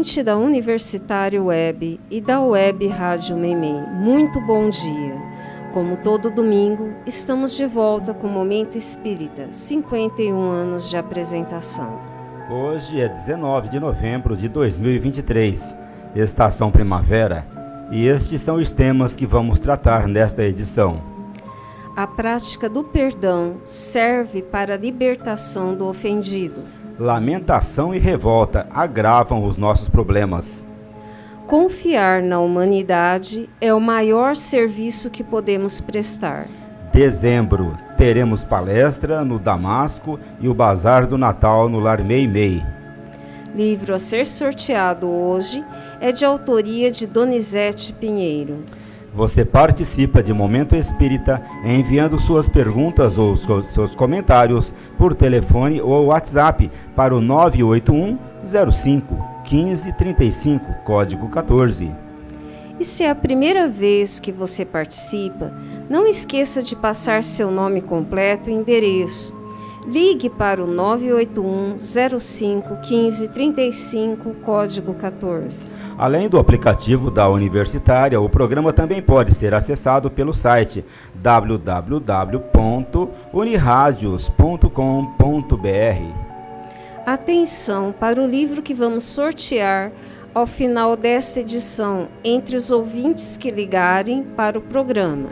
ouvinte da Universitário Web e da Web Rádio Meimei, muito bom dia. Como todo domingo, estamos de volta com o Momento Espírita, 51 anos de apresentação. Hoje é 19 de novembro de 2023, estação primavera, e estes são os temas que vamos tratar nesta edição. A prática do perdão serve para a libertação do ofendido. Lamentação e revolta agravam os nossos problemas. Confiar na humanidade é o maior serviço que podemos prestar. Dezembro, teremos palestra no Damasco e o Bazar do Natal no Lar Meimei. Livro a ser sorteado hoje é de autoria de Donizete Pinheiro. Você participa de Momento Espírita enviando suas perguntas ou seus comentários por telefone ou WhatsApp para o 981 05 15 35, código 14. E se é a primeira vez que você participa, não esqueça de passar seu nome completo e endereço. Ligue para o 981 05 15 35, código 14. Além do aplicativo da Universitária, o programa também pode ser acessado pelo site www.uniradios.com.br. Atenção para o livro que vamos sortear ao final desta edição entre os ouvintes que ligarem para o programa.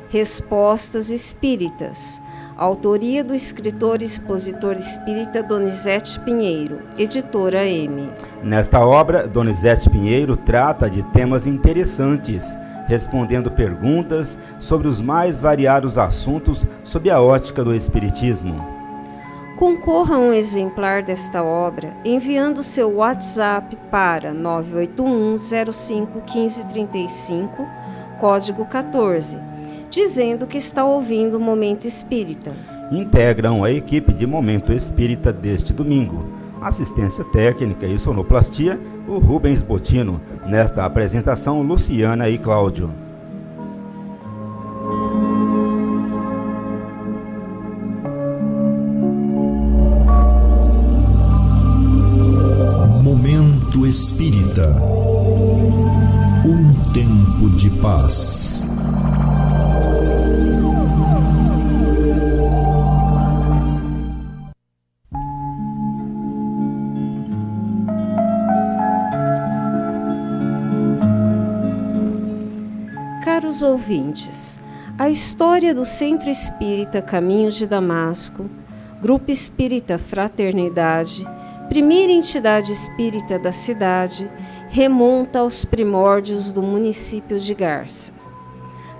Respostas Espíritas. Autoria do escritor e expositor espírita Donizete Pinheiro, editora M. Nesta obra, Donizete Pinheiro trata de temas interessantes, respondendo perguntas sobre os mais variados assuntos sob a ótica do Espiritismo. Concorra a um exemplar desta obra enviando seu WhatsApp para 981 05 15 35, código 14. Dizendo que está ouvindo o Momento Espírita. Integram a equipe de Momento Espírita deste domingo. Assistência técnica e sonoplastia, o Rubens Botino. Nesta apresentação, Luciana e Cláudio. Momento Espírita. Um tempo de paz. Caros ouvintes, a história do Centro Espírita Caminho de Damasco, Grupo Espírita Fraternidade, primeira entidade espírita da cidade, remonta aos primórdios do município de Garça.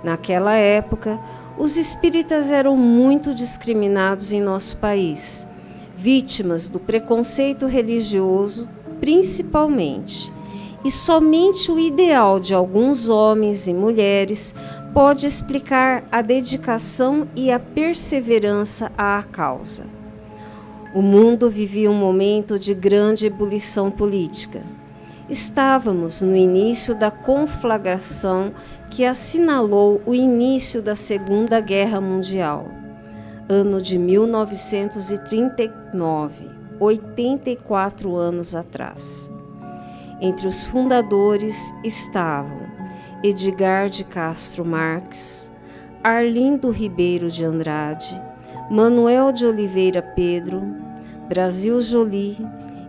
Naquela época, os espíritas eram muito discriminados em nosso país, vítimas do preconceito religioso, principalmente. E somente o ideal de alguns homens e mulheres pode explicar a dedicação e a perseverança à causa. O mundo vivia um momento de grande ebulição política. Estávamos no início da conflagração que assinalou o início da Segunda Guerra Mundial. Ano de 1939, 84 anos atrás. Entre os fundadores estavam Edgar de Castro Marques, Arlindo Ribeiro de Andrade, Manuel de Oliveira Pedro, Brasil Joly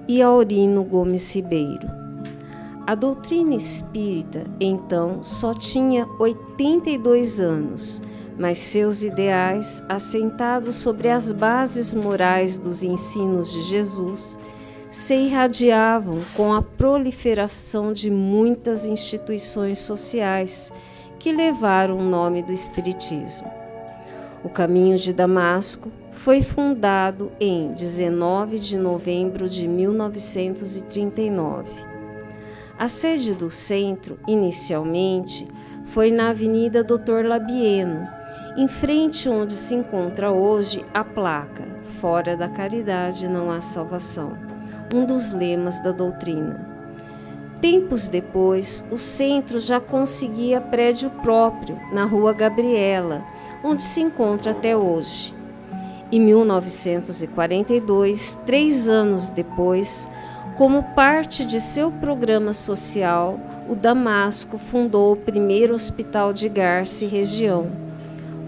e Aurino Gomes Ribeiro. A doutrina espírita, então, só tinha 82 anos, mas seus ideais, assentados sobre as bases morais dos ensinos de Jesus, se irradiavam com a proliferação de muitas instituições sociais que levaram o nome do Espiritismo. O Caminho de Damasco foi fundado em 19 de novembro de 1939. A sede do centro, inicialmente, foi na Avenida Dr. Labieno, em frente onde se encontra hoje a placa "Fora da caridade não há salvação", um dos lemas da doutrina. Tempos depois, o centro já conseguia prédio próprio na Rua Gabriela, onde se encontra até hoje. Em 1942, 3 anos depois, Como parte de seu programa social, o Damasco fundou o primeiro hospital de Garça e região,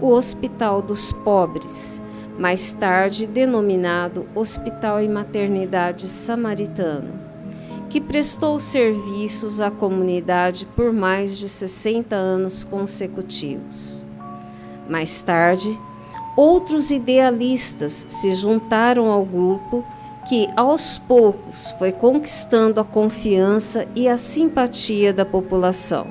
o Hospital dos Pobres, mais tarde denominado Hospital e Maternidade Samaritano, que prestou serviços à comunidade por mais de 60 anos consecutivos. Mais tarde, outros idealistas se juntaram ao grupo que, aos poucos, foi conquistando a confiança e a simpatia da população.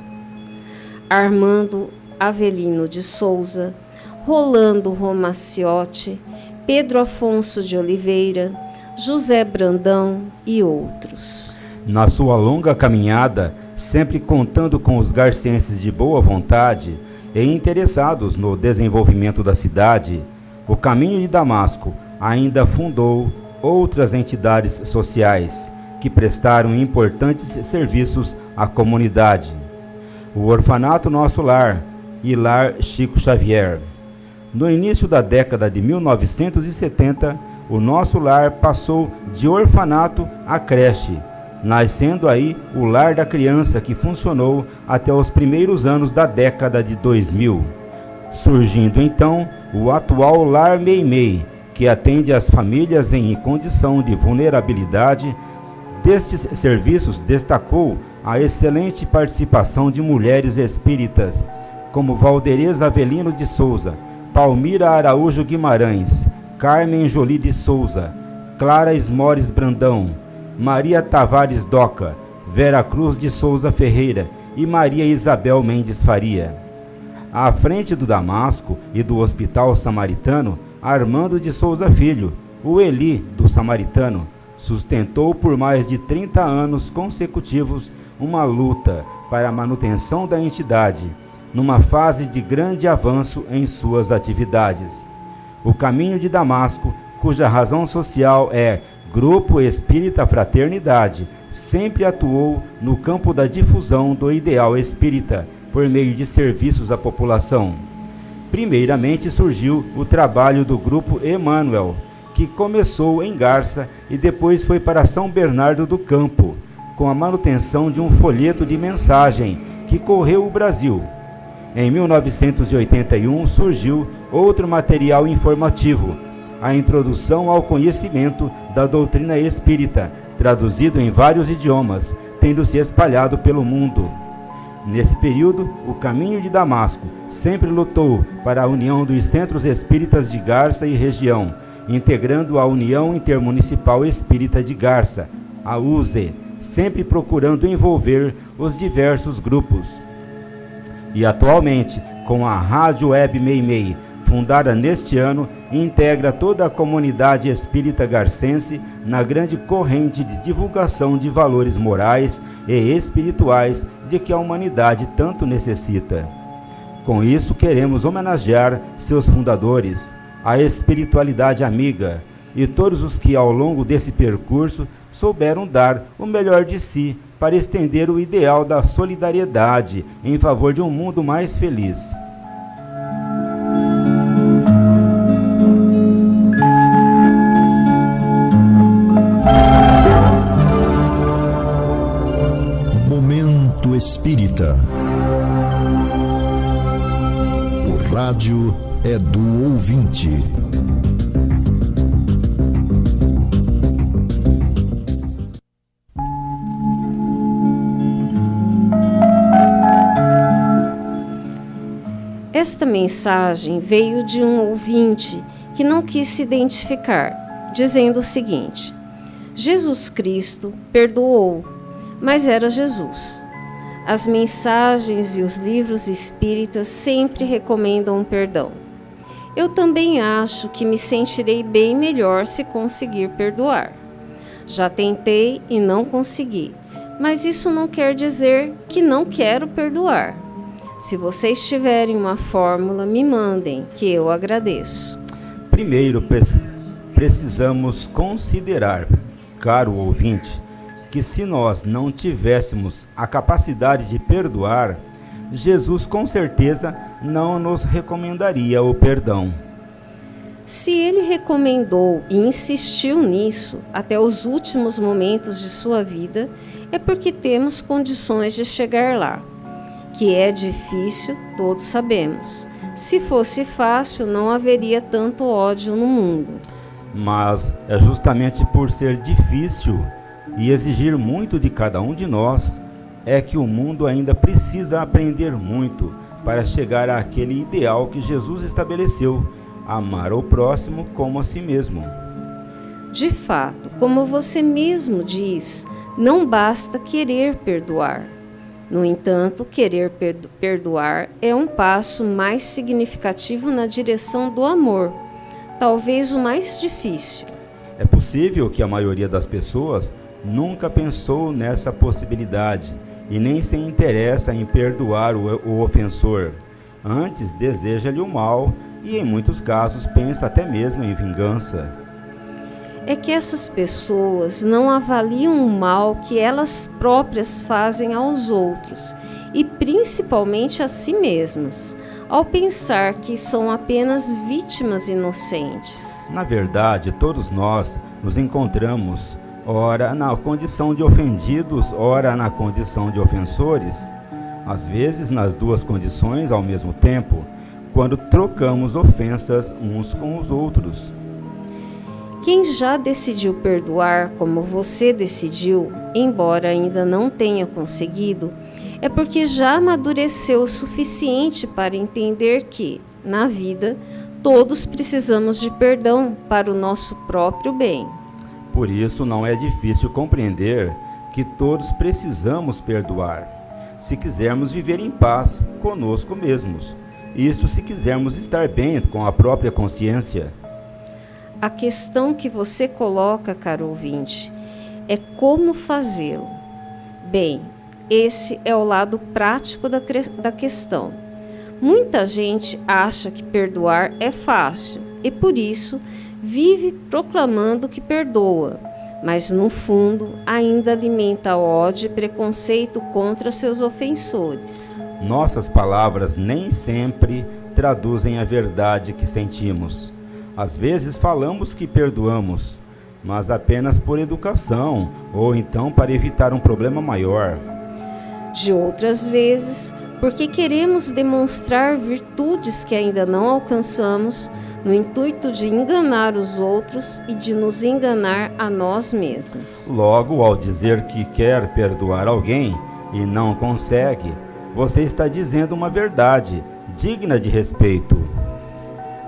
Armando Avelino de Souza, Rolando Romaciotti, Pedro Afonso de Oliveira, José Brandão e outros. Na sua longa caminhada, sempre contando com os garcenses de boa vontade e interessados no desenvolvimento da cidade, o Caminho de Damasco ainda fundou outras entidades sociais que prestaram importantes serviços à comunidade. O Orfanato Nosso Lar e Lar Chico Xavier. No início da década de 1970, o Nosso Lar passou de orfanato a creche, nascendo aí o Lar da Criança, que funcionou até os primeiros anos da década de 2000. Surgindo então o atual Lar Meimei, que atende as famílias em condição de vulnerabilidade. Destes serviços destacou a excelente participação de mulheres espíritas, como Valdereza Avelino de Souza, Palmira Araújo Guimarães, Carmen Jolie de Souza, Clara Esmores Brandão, Maria Tavares Doca, Vera Cruz de Souza Ferreira e Maria Isabel Mendes Faria. À frente do Damasco e do Hospital Samaritano, Armando de Souza Filho, o Eli do Samaritano, sustentou por mais de 30 anos consecutivos uma luta para a manutenção da entidade, numa fase de grande avanço em suas atividades. O Caminho de Damasco, cuja razão social é Grupo Espírita Fraternidade, sempre atuou no campo da difusão do ideal espírita, por meio de serviços à população. Primeiramente surgiu o trabalho do Grupo Emmanuel, que começou em Garça e depois foi para São Bernardo do Campo, com a manutenção de um folheto de mensagem que correu o Brasil. Em 1981 surgiu outro material informativo, a Introdução ao Conhecimento da Doutrina Espírita, traduzido em vários idiomas, tendo se espalhado pelo mundo. Nesse período, o Caminho de Damasco sempre lutou para a união dos Centros Espíritas de Garça e região, integrando a União Intermunicipal Espírita de Garça, a USE, sempre procurando envolver os diversos grupos. E atualmente, com a Rádio Web Meimei, fundada neste ano, integra toda a comunidade espírita garcense na grande corrente de divulgação de valores morais e espirituais de que a humanidade tanto necessita. Com isso, queremos homenagear seus fundadores, a espiritualidade amiga e todos os que, ao longo desse percurso, souberam dar o melhor de si para estender o ideal da solidariedade em favor de um mundo mais feliz. Momento Espírita. O rádio é do ouvinte. Esta mensagem veio de um ouvinte que não quis se identificar, dizendo o seguinte: Jesus Cristo perdoou, mas era Jesus. As mensagens e os livros espíritas sempre recomendam perdão. Eu também acho que me sentirei bem melhor se conseguir perdoar. Já tentei e não consegui, mas isso não quer dizer que não quero perdoar. Se vocês tiverem uma fórmula, me mandem, que eu agradeço. Primeiro, precisamos considerar, caro ouvinte, que se nós não tivéssemos a capacidade de perdoar, Jesus com certeza não nos recomendaria o perdão. Se ele recomendou e insistiu nisso até os últimos momentos de sua vida, é porque temos condições de chegar lá. Que é difícil, todos sabemos. Se fosse fácil, não haveria tanto ódio no mundo. Mas é justamente por ser difícil e exigir muito de cada um de nós, é que o mundo ainda precisa aprender muito para chegar àquele ideal que Jesus estabeleceu, amar o próximo como a si mesmo. De fato, como você mesmo diz, não basta querer perdoar. No entanto, querer perdoar é um passo mais significativo na direção do amor, talvez o mais difícil. É possível que a maioria das pessoas nunca pensou nessa possibilidade e nem se interessa em perdoar o ofensor. Antes, deseja-lhe o mal e, em muitos casos, pensa até mesmo em vingança. É que essas pessoas não avaliam o mal que elas próprias fazem aos outros e principalmente a si mesmas, ao pensar que são apenas vítimas inocentes. Na verdade, todos nós nos encontramos, ora na condição de ofendidos, ora na condição de ofensores, às vezes nas duas condições ao mesmo tempo, quando trocamos ofensas uns com os outros. Quem já decidiu perdoar como você decidiu, embora ainda não tenha conseguido, é porque já amadureceu o suficiente para entender que, na vida, todos precisamos de perdão para o nosso próprio bem. Por isso não é difícil compreender que todos precisamos perdoar, se quisermos viver em paz conosco mesmos. Isso se quisermos estar bem com a própria consciência. A questão que você coloca, caro ouvinte, é como fazê-lo. Bem, esse é o lado prático da questão. Muita gente acha que perdoar é fácil e, por isso, vive proclamando que perdoa, mas, no fundo, ainda alimenta ódio e preconceito contra seus ofensores. Nossas palavras nem sempre traduzem a verdade que sentimos. Às vezes falamos que perdoamos, mas apenas por educação ou então para evitar um problema maior. De outras vezes, porque queremos demonstrar virtudes que ainda não alcançamos, no intuito de enganar os outros e de nos enganar a nós mesmos. Logo, ao dizer que quer perdoar alguém e não consegue, você está dizendo uma verdade digna de respeito.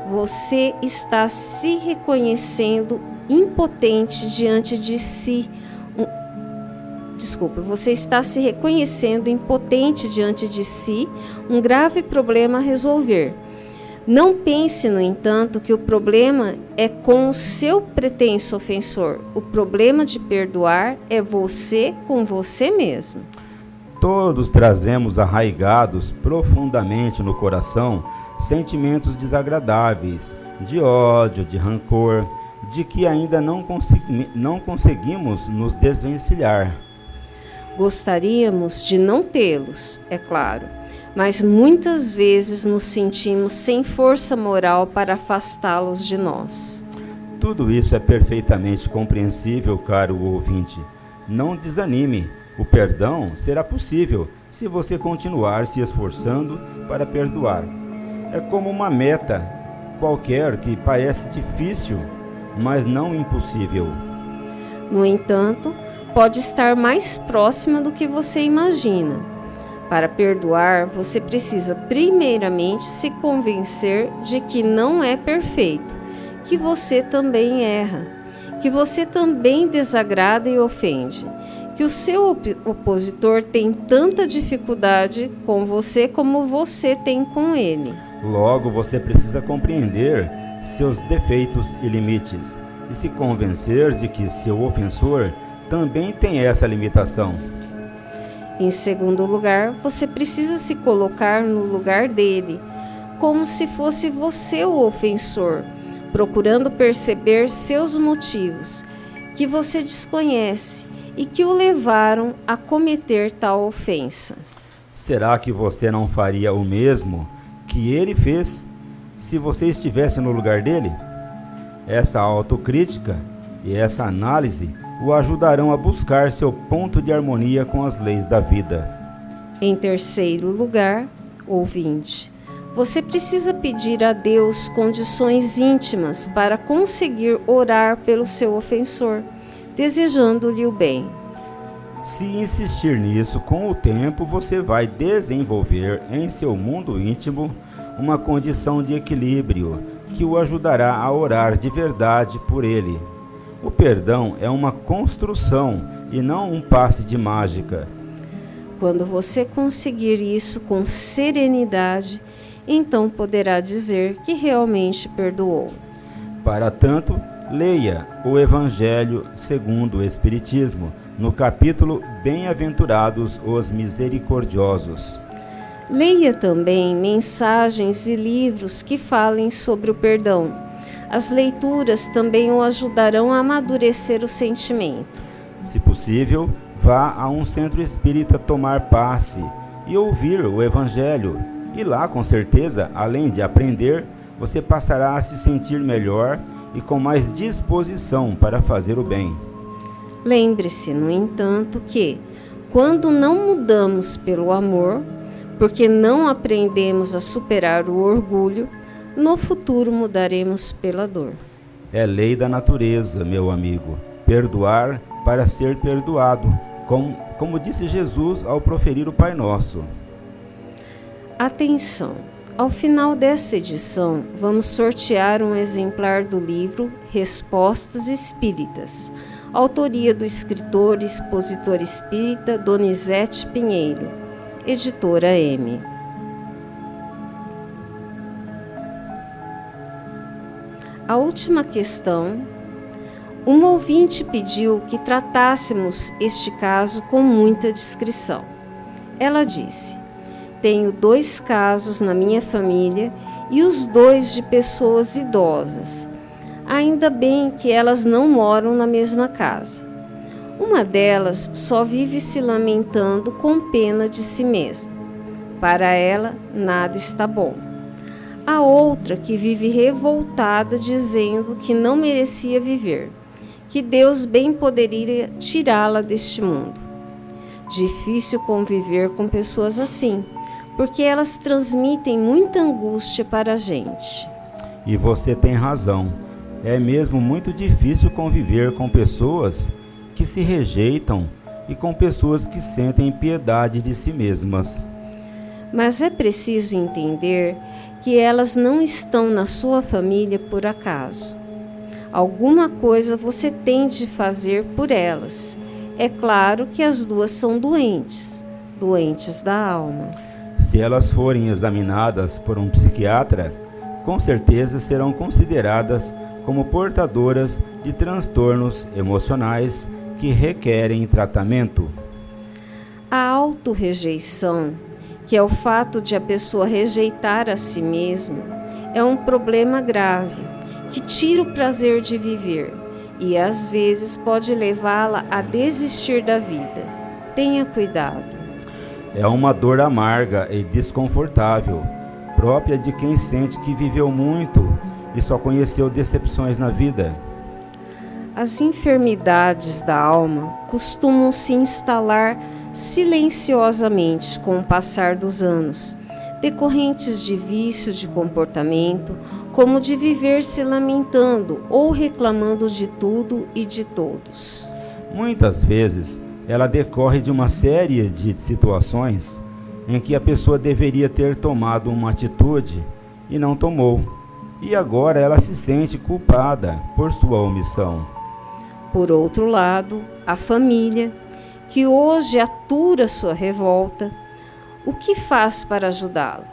Você está se reconhecendo impotente diante de si. Você está se reconhecendo impotente diante de si, um grave problema a resolver. Não pense, no entanto, que o problema é com o seu pretenso ofensor. O problema de perdoar é você com você mesmo. Todos trazemos arraigados profundamente no coração sentimentos desagradáveis, de ódio, de rancor, de que ainda não conseguimos nos desvencilhar. Gostaríamos de não tê-los, é claro, mas muitas vezes nos sentimos sem força moral para afastá-los de nós. Tudo isso é perfeitamente compreensível, caro ouvinte. Não desanime, o perdão será possível se você continuar se esforçando para perdoar. É como uma meta qualquer que parece difícil, mas não impossível. No entanto, pode estar mais próxima do que você imagina. Para perdoar, você precisa primeiramente se convencer de que não é perfeito, que você também erra, que você também desagrada e ofende, que o seu opositor tem tanta dificuldade com você como você tem com ele. Logo, você precisa compreender seus defeitos e limites e se convencer de que seu ofensor também tem essa limitação. Em segundo lugar, você precisa se colocar no lugar dele, como se fosse você o ofensor, procurando perceber seus motivos, que você desconhece e que o levaram a cometer tal ofensa. Será que você não faria o mesmo que ele fez se você estivesse no lugar dele? Essa autocrítica e essa análise o ajudarão a buscar seu ponto de harmonia com as leis da vida. Em terceiro lugar, ouvinte, você precisa pedir a Deus condições íntimas para conseguir orar pelo seu ofensor, desejando-lhe o bem. Se insistir nisso, com o tempo você vai desenvolver em seu mundo íntimo uma condição de equilíbrio que o ajudará a orar de verdade por ele. O perdão é uma construção e não um passe de mágica. Quando você conseguir isso com serenidade, então poderá dizer que realmente perdoou. Para tanto, leia o Evangelho segundo o Espiritismo, no capítulo Bem-aventurados os Misericordiosos. Leia também mensagens e livros que falem sobre o perdão. As leituras também o ajudarão a amadurecer o sentimento. Se possível, vá a um centro espírita tomar passe e ouvir o Evangelho. E lá, com certeza, além de aprender, você passará a se sentir melhor e com mais disposição para fazer o bem. Lembre-se, no entanto, que, quando não mudamos pelo amor, porque não aprendemos a superar o orgulho, no futuro mudaremos pela dor. É lei da natureza, meu amigo, perdoar para ser perdoado, como disse Jesus ao proferir o Pai Nosso. Atenção! Ao final desta edição, vamos sortear um exemplar do livro Respostas Espíritas, autoria do escritor e expositor espírita Donizete Pinheiro, editora M. A última questão. Um ouvinte pediu que tratássemos este caso com muita discrição. Ela disse: tenho 2 casos na minha família e os 2 de pessoas idosas. Ainda bem que elas não moram na mesma casa. Uma delas só vive se lamentando com pena de si mesma. Para ela, nada está bom. A outra que vive revoltada dizendo que não merecia viver, que Deus bem poderia tirá-la deste mundo. Difícil conviver com pessoas assim, porque elas transmitem muita angústia para a gente. E você tem razão. É mesmo muito difícil conviver com pessoas que se rejeitam e com pessoas que sentem piedade de si mesmas. Mas é preciso entender que elas não estão na sua família por acaso. Alguma coisa você tem de fazer por elas. É claro que as 2 são doentes da alma. Se elas forem examinadas por um psiquiatra, com certeza serão consideradas como portadoras de transtornos emocionais que requerem tratamento. A autorrejeição, que é o fato de a pessoa rejeitar a si mesma, é um problema grave que tira o prazer de viver e às vezes pode levá-la a desistir da vida. Tenha cuidado. É uma dor amarga e desconfortável, própria de quem sente que viveu muito e só conheceu decepções na vida. As enfermidades da alma costumam se instalar silenciosamente com o passar dos anos, decorrentes de vício de comportamento, como de viver se lamentando ou reclamando de tudo e de todos. Muitas vezes, ela decorre de uma série de situações em que a pessoa deveria ter tomado uma atitude e não tomou, e agora ela se sente culpada por sua omissão. Por outro lado, a família, que hoje atura sua revolta, o que faz para ajudá-la?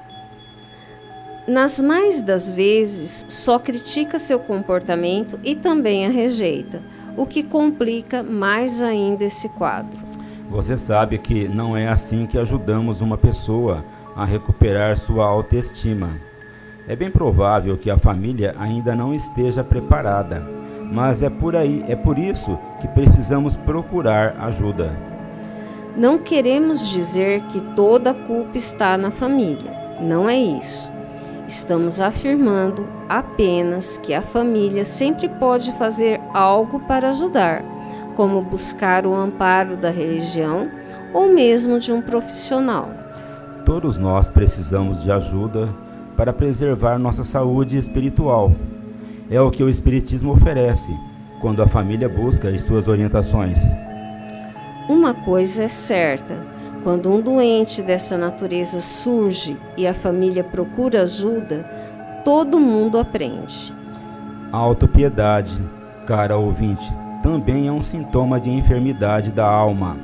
Nas mais das vezes, só critica seu comportamento e também a rejeita, o que complica mais ainda esse quadro. Você sabe que não é assim que ajudamos uma pessoa a recuperar sua autoestima. É bem provável que a família ainda não esteja preparada, mas é por isso que precisamos procurar ajuda. Não queremos dizer que toda a culpa está na família, não é isso. Estamos afirmando apenas que a família sempre pode fazer algo para ajudar, como buscar o amparo da religião ou mesmo de um profissional. Todos nós precisamos de ajuda para preservar nossa saúde espiritual. É o que o Espiritismo oferece quando a família busca as suas orientações. Uma coisa é certa: quando um doente dessa natureza surge e a família procura ajuda, todo mundo aprende. A autopiedade, cara ouvinte, também é um sintoma de enfermidade da alma.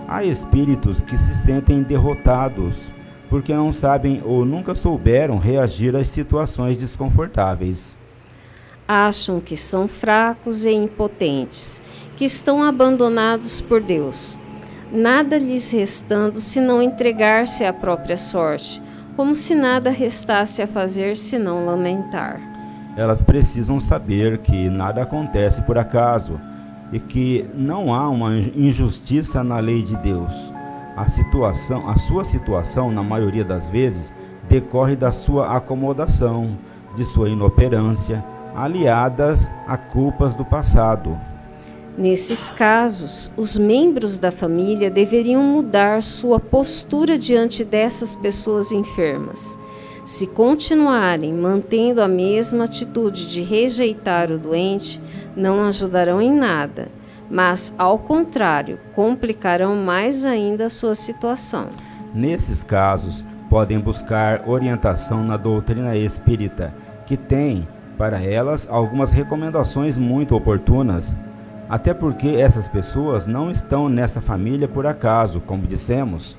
Há espíritos que se sentem derrotados porque não sabem ou nunca souberam reagir às situações desconfortáveis. Acham que são fracos e impotentes, que estão abandonados por Deus, nada lhes restando senão entregar-se à própria sorte, como se nada restasse a fazer senão lamentar. Elas precisam saber que nada acontece por acaso e que não há uma injustiça na lei de Deus. A sua situação, na maioria das vezes, decorre da sua acomodação, de sua inoperância, aliadas a culpas do passado. Nesses casos, os membros da família deveriam mudar sua postura diante dessas pessoas enfermas. Se continuarem mantendo a mesma atitude de rejeitar o doente, não ajudarão em nada, mas, ao contrário, complicarão mais ainda a sua situação. Nesses casos, podem buscar orientação na doutrina espírita, que tem, para elas, algumas recomendações muito oportunas, até porque essas pessoas não estão nessa família por acaso, como dissemos.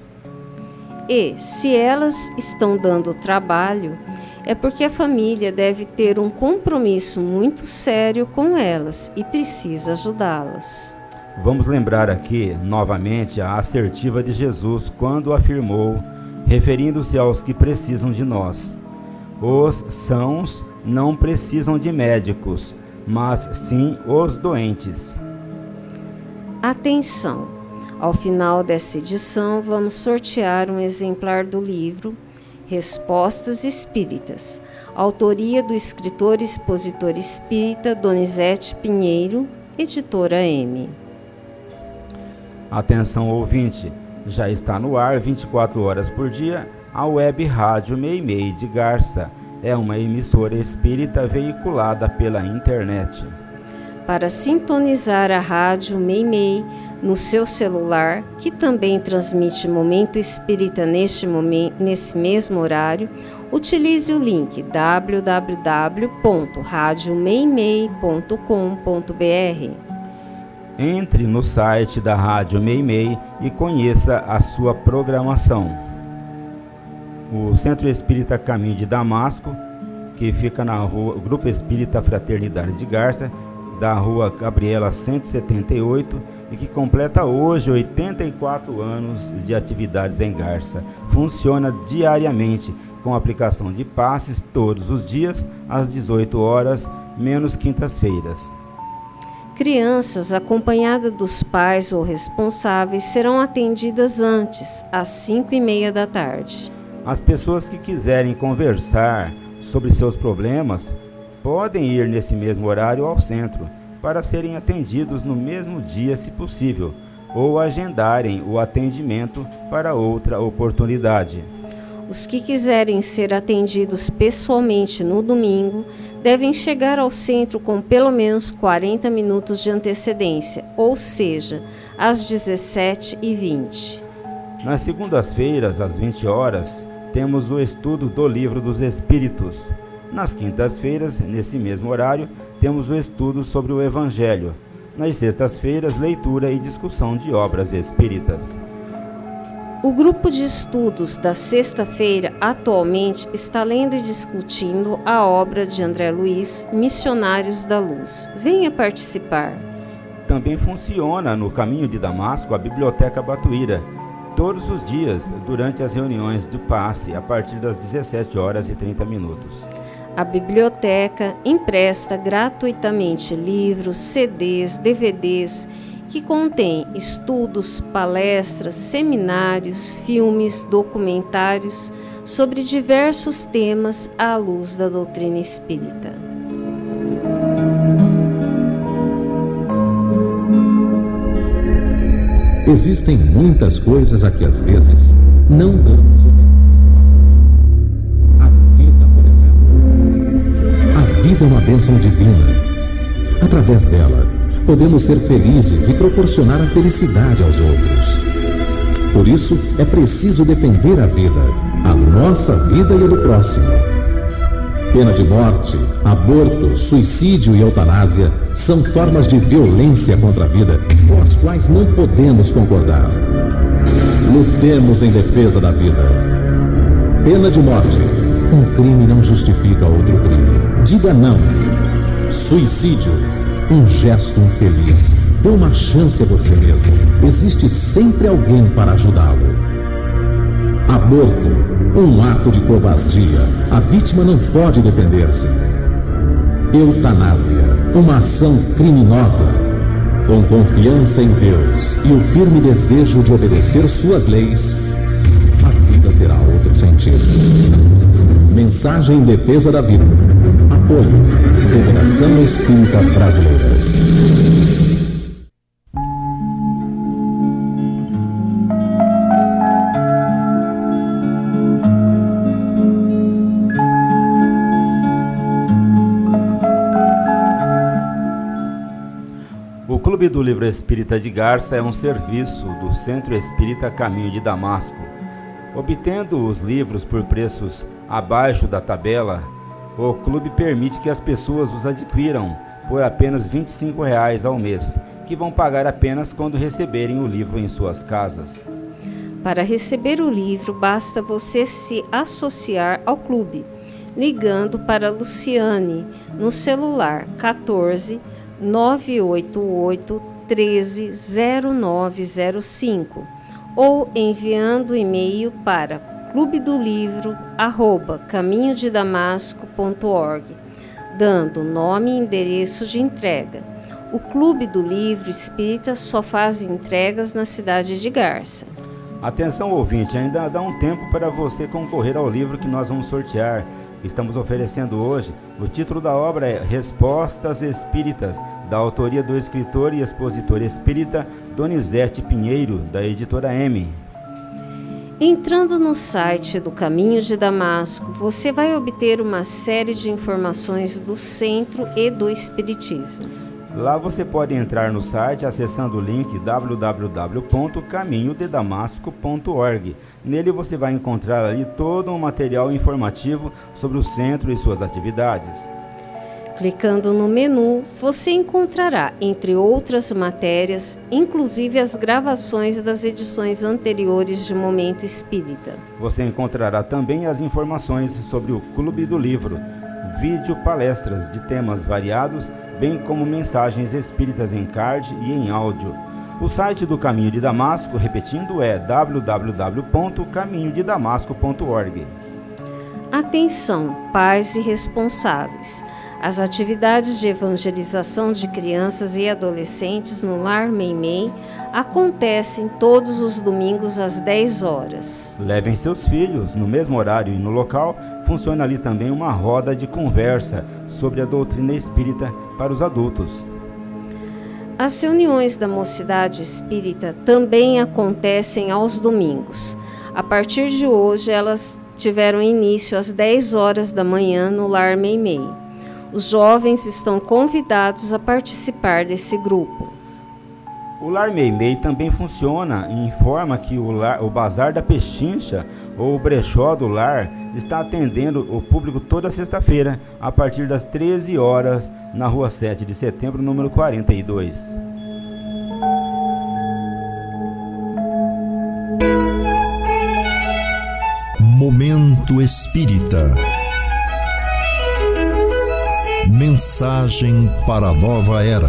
E, se elas estão dando trabalho, é porque a família deve ter um compromisso muito sério com elas e precisa ajudá-las. Vamos lembrar aqui, novamente, a assertiva de Jesus quando afirmou, referindo-se aos que precisam de nós: os sãos não precisam de médicos, mas sim os doentes. Atenção! Ao final desta edição, vamos sortear um exemplar do livro Respostas Espíritas, autoria do escritor e expositor espírita Donizete Pinheiro, editora M. Atenção ouvinte, já está no ar 24 horas por dia a web rádio Meimei de Garça. É uma emissora espírita veiculada pela internet. Para sintonizar a rádio Meimei no seu celular, que também transmite Momento Espírita nesse mesmo horário, utilize o link www.radiomeimei.com.br. Entre no site da Rádio Meimei e conheça a sua programação. O Centro Espírita Caminho de Damasco, que fica na rua Grupo Espírita Fraternidade de Garça, da rua Gabriela 178, e que completa hoje 84 anos de atividades em Garça. Funciona diariamente com aplicação de passes todos os dias às 18 horas, menos quintas-feiras. Crianças acompanhadas dos pais ou responsáveis serão atendidas antes, às 5h30 da tarde. As pessoas que quiserem conversar sobre seus problemas podem ir nesse mesmo horário ao centro para serem atendidos no mesmo dia, se possível, ou agendarem o atendimento para outra oportunidade. Os que quiserem ser atendidos pessoalmente no domingo devem chegar ao centro com pelo menos 40 minutos de antecedência, ou seja, às 17h20. Nas segundas-feiras, às 20 horas, temos o estudo do Livro dos Espíritos. Nas quintas-feiras, nesse mesmo horário, temos o estudo sobre o Evangelho. Nas sextas-feiras, leitura e discussão de obras espíritas. O grupo de estudos da sexta-feira atualmente está lendo e discutindo a obra de André Luiz, Missionários da Luz. Venha participar. Também funciona no Caminho de Damasco a Biblioteca Batuíra, todos os dias, durante as reuniões do passe, a partir das 17h30. A biblioteca empresta gratuitamente livros, CDs, DVDs que contém estudos, palestras, seminários, filmes, documentários sobre diversos temas à luz da doutrina espírita. Existem muitas coisas a que às vezes não damos o A vida, por exemplo. A vida é uma bênção divina. Através dela, podemos ser felizes e proporcionar a felicidade aos outros. Por isso, é preciso defender a vida, a nossa vida e a do próximo. Pena de morte, aborto, suicídio e eutanásia são formas de violência contra a vida com as quais não podemos concordar. Lutemos em defesa da vida. Pena de morte. Um crime não justifica outro crime. Diga não. Suicídio. Um gesto infeliz. Dê uma chance a você mesmo. Existe sempre alguém para ajudá-lo. Aborto. Um ato de covardia. A vítima não pode defender-se. Eutanásia. Uma ação criminosa. Com confiança em Deus e o firme desejo de obedecer suas leis, a vida terá outro sentido. Mensagem em defesa da vida. Apoio. Federação Espírita Brasileira. O Clube do Livro Espírita de Garça é um serviço do Centro Espírita Caminho de Damasco. Obtendo os livros por preços abaixo da tabela, o clube permite que as pessoas os adquiram por apenas R$ 25 ao mês, que vão pagar apenas quando receberem o livro em suas casas. Para receber o livro, basta você se associar ao clube, ligando para Luciane no celular 14 988 13 0905 ou enviando e-mail para clubedomlivro@caminhodedamasco.org, dando nome e endereço de entrega. O Clube do Livro Espírita só faz entregas na cidade de Garça. Atenção, ouvinte, ainda dá um tempo para você concorrer ao livro que nós vamos sortear. Estamos oferecendo hoje. O título da obra é Respostas Espíritas, da autoria do escritor e expositor espírita Donizete Pinheiro, da editora M. Entrando no site do Caminho de Damasco, você vai obter uma série de informações do Centro e do Espiritismo. Lá você pode entrar no site acessando o link www.caminhodedamasco.org. Nele você vai encontrar ali todo um material informativo sobre o centro e suas atividades. Clicando no menu, você encontrará, entre outras matérias, inclusive as gravações das edições anteriores de Momento Espírita. Você encontrará também as informações sobre o Clube do Livro, vídeo palestras de temas variados, bem como mensagens espíritas em card e em áudio. O site do Caminho de Damasco, repetindo, é www.caminhodedamasco.org. Atenção, pais e responsáveis! As atividades de evangelização de crianças e adolescentes no Lar Meimei acontecem todos os domingos às 10 horas. Levem seus filhos no mesmo horário e no local. Funciona ali também uma roda de conversa sobre a doutrina espírita para os adultos. As reuniões da Mocidade Espírita também acontecem aos domingos. A partir de hoje, elas tiveram início às 10 horas da manhã no Lar Meimei. Os jovens estão convidados a participar desse grupo. O Lar Meimei também funciona e informa que o Bazar da Pechincha, ou o Brechó do Lar, está atendendo o público toda sexta-feira, a partir das 13 horas, na Rua 7 de Setembro, número 42. Momento Espírita. Mensagem para a nova era.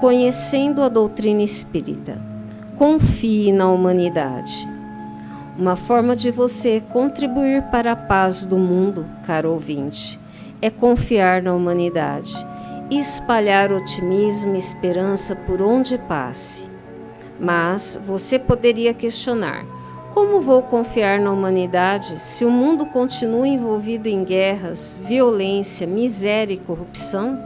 Conhecendo a doutrina espírita. Confie na humanidade. Uma forma de você contribuir para a paz do mundo, caro ouvinte, é confiar na humanidade e espalhar otimismo e esperança por onde passe. Mas você poderia questionar: como vou confiar na humanidade se o mundo continua envolvido em guerras, violência, miséria e corrupção?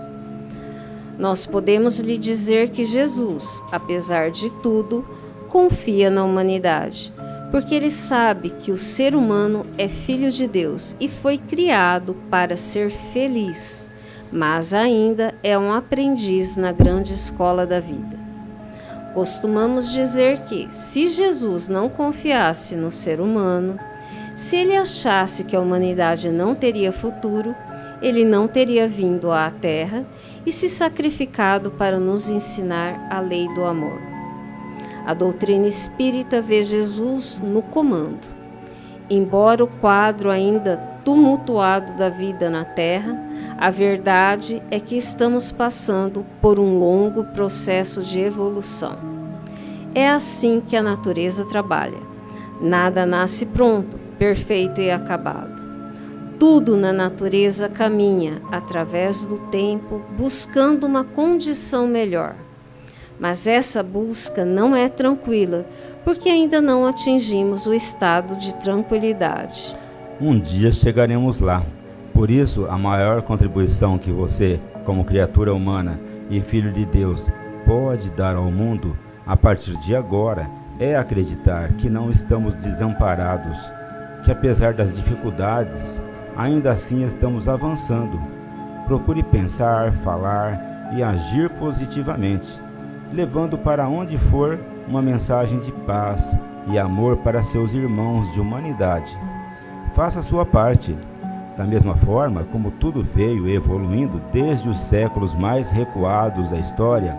Nós podemos lhe dizer que Jesus, apesar de tudo, confia na humanidade, porque ele sabe que o ser humano é filho de Deus e foi criado para ser feliz, mas ainda é um aprendiz na grande escola da vida. Costumamos dizer que, se Jesus não confiasse no ser humano, se ele achasse que a humanidade não teria futuro, ele não teria vindo à Terra e se sacrificado para nos ensinar a lei do amor. A doutrina espírita vê Jesus no comando. Embora o quadro ainda tumultuado da vida na Terra, a verdade é que estamos passando por um longo processo de evolução. É assim que a natureza trabalha. Nada nasce pronto, perfeito e acabado. Tudo na natureza caminha através do tempo, buscando uma condição melhor. Mas essa busca não é tranquila, porque ainda não atingimos o estado de tranquilidade. Um dia chegaremos lá. Por isso, a maior contribuição que você, como criatura humana e filho de Deus, pode dar ao mundo, a partir de agora, é acreditar que não estamos desamparados, que apesar das dificuldades, ainda assim estamos avançando. Procure pensar, falar e agir positivamente, levando para onde for uma mensagem de paz e amor para seus irmãos de humanidade. Faça a sua parte. Da mesma forma como tudo veio evoluindo desde os séculos mais recuados da história,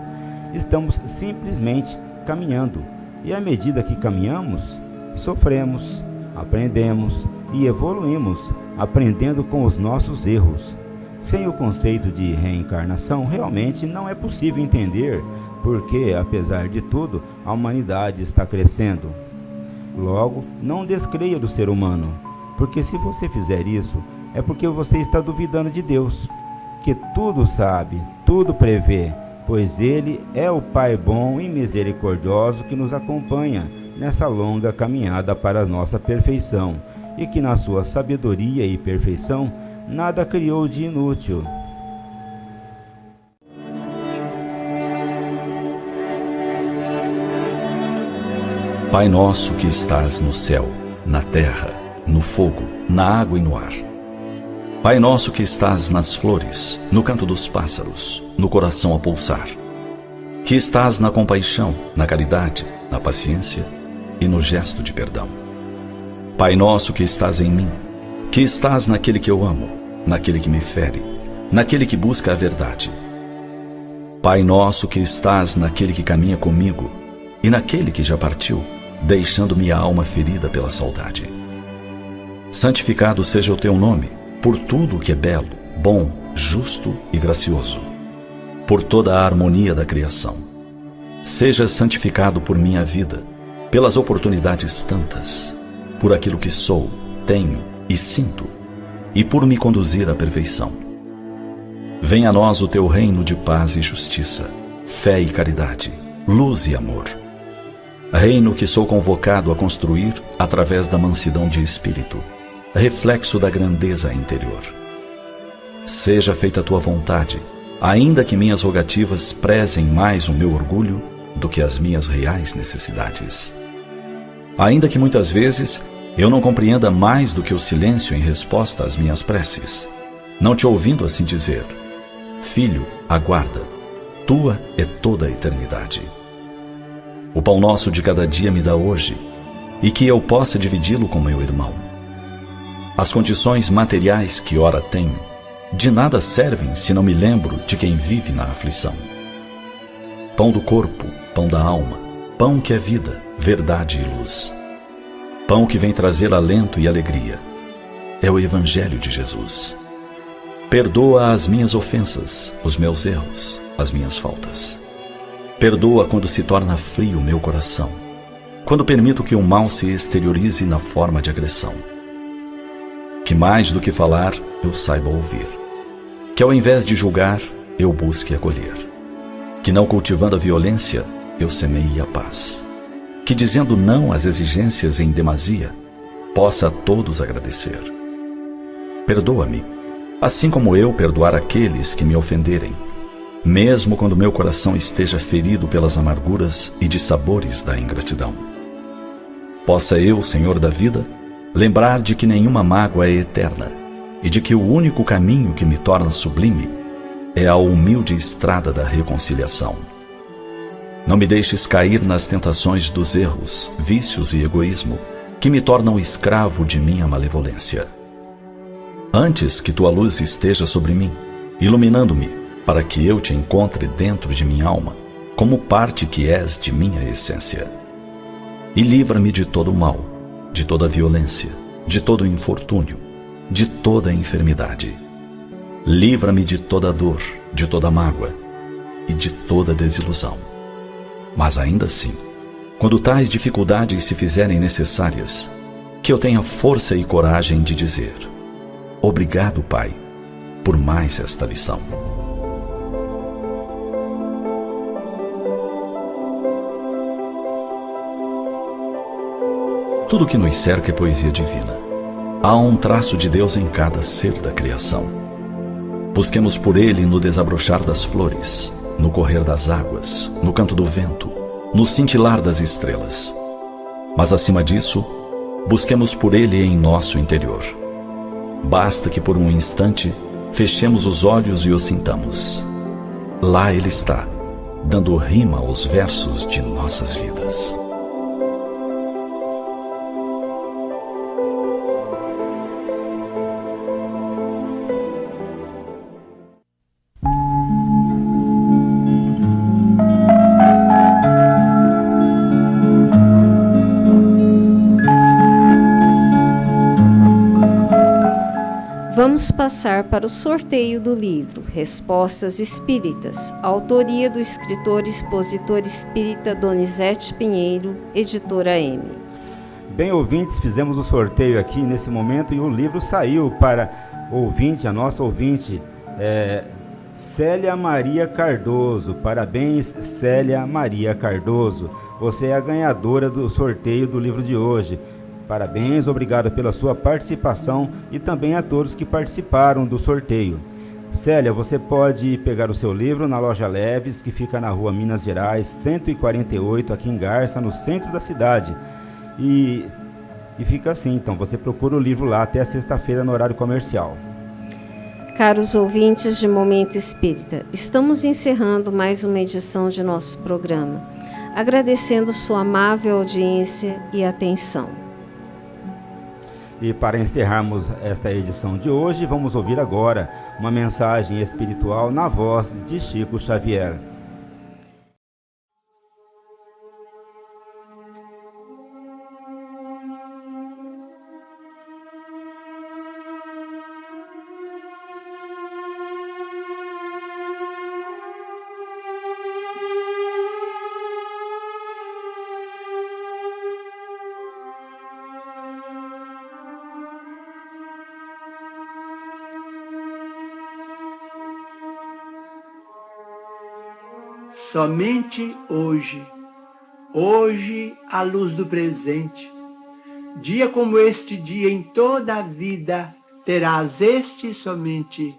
estamos simplesmente caminhando. E à medida que caminhamos, sofremos, aprendemos e evoluímos, aprendendo com os nossos erros. Sem o conceito de reencarnação, realmente não é possível entender porque, apesar de tudo, a humanidade está crescendo. Logo, não descreia do ser humano, porque se você fizer isso, é porque você está duvidando de Deus, que tudo sabe, tudo prevê, pois Ele é o Pai bom e misericordioso que nos acompanha nessa longa caminhada para a nossa perfeição, e que na sua sabedoria e perfeição nada criou de inútil. Pai nosso que estás no céu, na terra, no fogo, na água e no ar. Pai nosso que estás nas flores, no canto dos pássaros, no coração a pulsar. Que estás na compaixão, na caridade, na paciência e no gesto de perdão. Pai nosso que estás em mim, que estás naquele que eu amo, naquele que me fere, naquele que busca a verdade. Pai nosso que estás naquele que caminha comigo e naquele que já partiu, deixando minha alma ferida pela saudade. Santificado seja o teu nome, por tudo o que é belo, bom, justo e gracioso, por toda a harmonia da criação. Seja santificado por minha vida, pelas oportunidades tantas, por aquilo que sou, tenho e sinto, e por me conduzir à perfeição. Venha a nós o teu reino de paz e justiça, fé e caridade, luz e amor. Reino que sou convocado a construir através da mansidão de espírito, reflexo da grandeza interior. Seja feita a tua vontade, ainda que minhas rogativas prezem mais o meu orgulho do que as minhas reais necessidades. Ainda que muitas vezes eu não compreenda mais do que o silêncio em resposta às minhas preces, não te ouvindo assim dizer: Filho, aguarda, tua é toda a eternidade. O pão nosso de cada dia me dá hoje, e que eu possa dividi-lo com meu irmão. As condições materiais que ora tenho, de nada servem se não me lembro de quem vive na aflição. Pão do corpo, pão da alma, pão que é vida, verdade e luz. Pão que vem trazer alento e alegria. É o Evangelho de Jesus. Perdoa as minhas ofensas, os meus erros, as minhas faltas. Perdoa quando se torna frio o meu coração, quando permito que o mal se exteriorize na forma de agressão. Que mais do que falar, eu saiba ouvir. Que ao invés de julgar, eu busque acolher. Que não cultivando a violência, eu semeie a paz. Que dizendo não às exigências em demasia, possa a todos agradecer. Perdoa-me, assim como eu perdoar aqueles que me ofenderem, mesmo quando meu coração esteja ferido pelas amarguras e dissabores da ingratidão. Possa eu, Senhor da vida, lembrar de que nenhuma mágoa é eterna e de que o único caminho que me torna sublime é a humilde estrada da reconciliação. Não me deixes cair nas tentações dos erros, vícios e egoísmo que me tornam escravo de minha malevolência. Antes que tua luz esteja sobre mim, iluminando-me, para que eu te encontre dentro de minha alma, como parte que és de minha essência. E livra-me de todo o mal, de toda a violência, de todo o infortúnio, de toda a enfermidade. Livra-me de toda a dor, de toda a mágoa e de toda a desilusão. Mas ainda assim, quando tais dificuldades se fizerem necessárias, que eu tenha força e coragem de dizer: obrigado, Pai, por mais esta lição. Tudo que nos cerca é poesia divina. Há um traço de Deus em cada ser da criação. Busquemos por Ele no desabrochar das flores, no correr das águas, no canto do vento, no cintilar das estrelas. Mas acima disso, busquemos por Ele em nosso interior. Basta que por um instante fechemos os olhos e o sintamos. Lá Ele está, dando rima aos versos de nossas vidas. Vamos passar para o sorteio do livro Respostas Espíritas, autoria do escritor e expositor espírita Donizete Pinheiro, editora M. Bem, ouvintes, fizemos o sorteio aqui nesse momento e o livro saiu para ouvinte, a nossa ouvinte, Célia Maria Cardoso. Parabéns, Célia Maria Cardoso. Você é a ganhadora do sorteio do livro de hoje. Parabéns, obrigado pela sua participação e também a todos que participaram do sorteio. Célia, você pode pegar o seu livro na Loja Leves, que fica na rua Minas Gerais, 148, aqui em Garça, no centro da cidade. E fica assim, então, você procura o livro lá até a sexta-feira no horário comercial. Caros ouvintes de Momento Espírita, estamos encerrando mais uma edição de nosso programa, agradecendo sua amável audiência e atenção. E para encerrarmos esta edição de hoje, vamos ouvir agora uma mensagem espiritual na voz de Chico Xavier. Somente hoje à luz do presente, dia como este dia em toda a vida, terás este somente.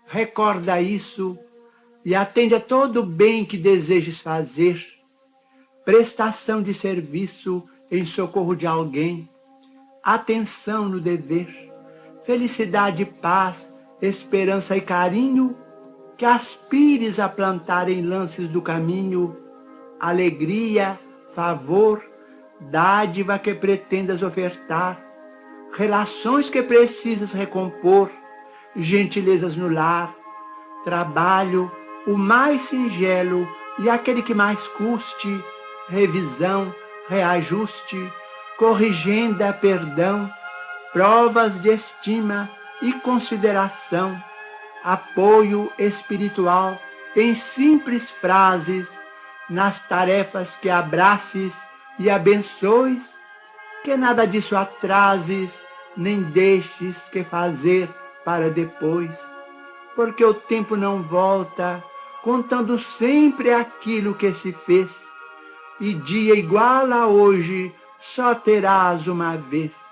Recorda isso e atende a todo o bem que desejes fazer, prestação de serviço em socorro de alguém, atenção no dever, felicidade, paz, esperança e carinho, que aspires a plantar em lances do caminho, alegria, favor, dádiva que pretendas ofertar, relações que precisas recompor, gentilezas no lar, trabalho, o mais singelo e aquele que mais custe, revisão, reajuste, corrigenda, perdão, provas de estima e consideração, apoio espiritual em simples frases, nas tarefas que abraces e abençoes, que nada disso atrases, nem deixes que fazer para depois. porque o tempo não volta, contando sempre aquilo que se fez, e dia igual a hoje só terás uma vez.